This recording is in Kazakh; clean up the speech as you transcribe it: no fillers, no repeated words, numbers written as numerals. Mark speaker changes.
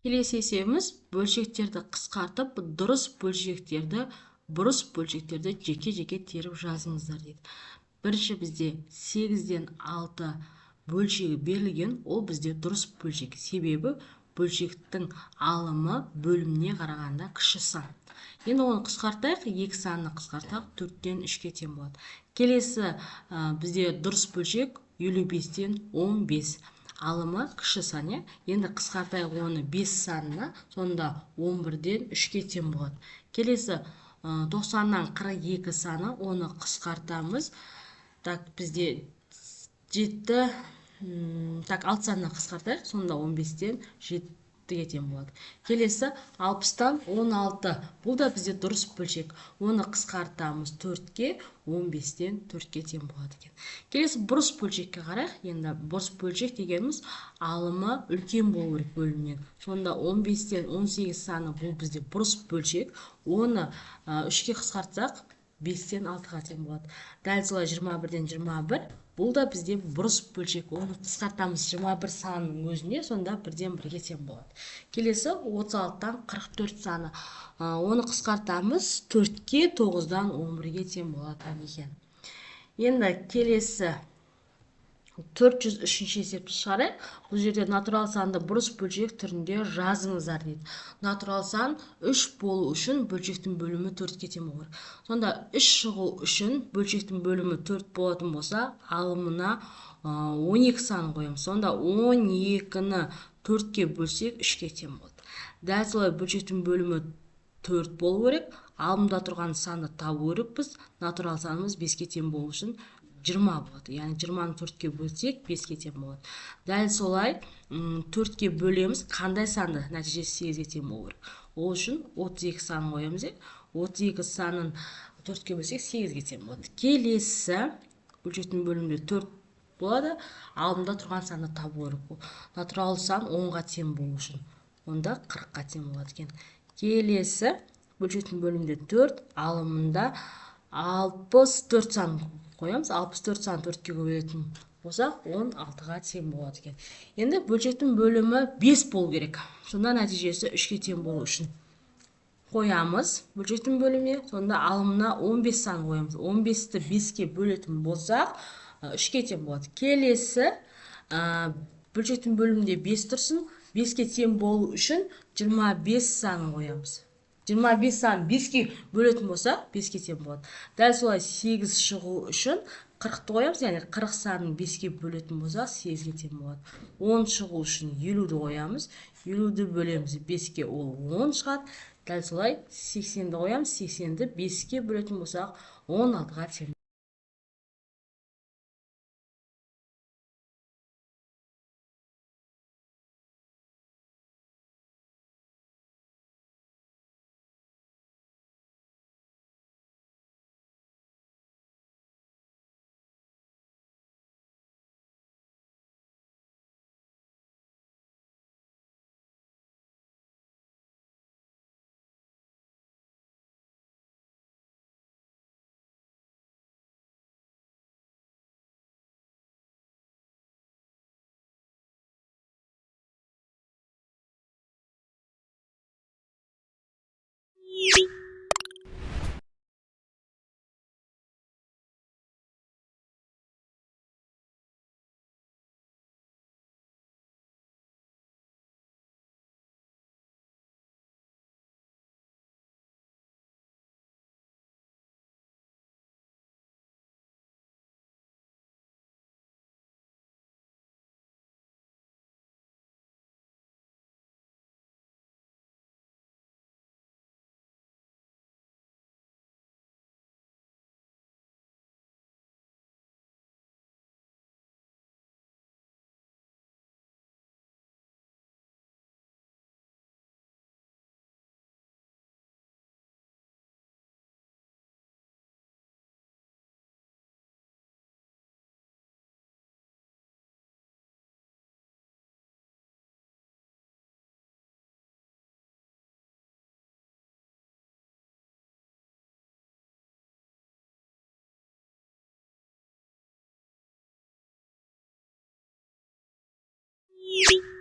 Speaker 1: Келесі есебіміз бөлшектерді қысқартып, дұрыс бөлшектерді жеке-жеке теріп жазыңыздар дейді. Бірінші бізде 8-ден 6 бөлшегі берілген, ол бізде дұрыс бөлшек. Себебі бөлшектің алымы бөліміне қарағанда кіші сан. Енді оны қысқартайық, 2 санны қысқартайық, 4-тен 3-ке тең болады. Келесі бізде дұрыс бөлшек 55-тен 15. Алымы кіші сан, енді қысқартайық оны 5 санына, сонда 11-ден 3-ке тең болады. Келесі 90-нан 42 саны, оны қысқартамыз. Так, бізде 6 санына қысқартайық, сонда 15-ден 7-ге тең болады. Келесі 60-тан 16. Бұл да бізде дұрыс бөлшек. Оны қысқартамыз 4-ке, 15-ден 4-ке тең болады екен. Келесі бұрыс бөлшекке қарайық. Енді бұрыс бөлшек дегеніміз алымы үлкен болу керек бөлімнен. Сонда 15-ден 18 саны бұл бізде бұрыс бөлшек. Оны 3-ке қысқартсақ 5-тен 6-ға тең болады. Дәл солай 21-ден 21. Бұл да бізде бұрыс бөлшек. Оны қысқартамыз 21 санының өзіне, сонда 1-ден 1-ге тең болады. Келесі 36-тан 44 саны. Оны қысқартамыз 4-ке, 9-дан 11-ге тең болады екен. Енді келесі 403 есепті шығарайық. Бұл жерде натурал санды бұрыс бөлшек түрінде жазыңыздар дейді. Натурал сан 3 болу үшін бөлшектің бөлімі 4-ке тең болу керек. Сонда 3 шығу үшін бөлшектің бөлімі 4 болатын болса, алымына 12 санын қоямыз. Сонда 12-ні 4-ке бөлсек 3-ке тең болады. Дәл солай бөлшектің бөлімі 4 болу керек. Алымда тұрған санды табу керекпіз. Натурал санымыз 5-ке тең болу үшін 20 болады. Яғни 20-ны 4-ке бөлсек 5-ке тең болады. Дәл солай 4-ке бөлеміз. Қандай санды? Нәтижесі 8-ге тең болу керек. Ол үшін 32 санын қоямыз. 32 санын 4-ке бөлсек 8-ге тең болады. Келесі бөлшектің бөлімінде 4 болады. Алымда тұрған санды табу керек. Натурал сан 10-ға тең болу үшін. Онда 40-қа тең болады екен. Келесі бөлшектің бөлімінде 4, алымында 64 сан қоямыз. 64 сан 4-ке бөлетін болсақ 16-ға тең болады екен. Енді бөлшектің бөлімі 5 болу керек. Сонда нәтижесі 3-ке тең болу үшін қоямыз бөлшектің бөліміне. Сонда алымына 15 сан қоямыз. 15-ті 5-ке бөлетін болсақ 3-ке тең болады. Келесі бөлшектің бөлімінде 5 тұрсын. 5-ке тең болу үшін 25 санын қоямыз. 25 сан 5-ке бөлетін болса 5-ке тең болады. Дәл солай 8 шығу үшін 40-ты қоямыз. Яғни 40 санын 5-ке бөлетін болса 8-ге тең болады. 10 шығу үшін 50-ді қоямыз. 50-ді бөлеміз 5-ке, ол 10 шығады. Дәл солай 80-ді қоямыз. 80-ді 5-ке бөлетін болсақ 16-ға тең.
Speaker 2: You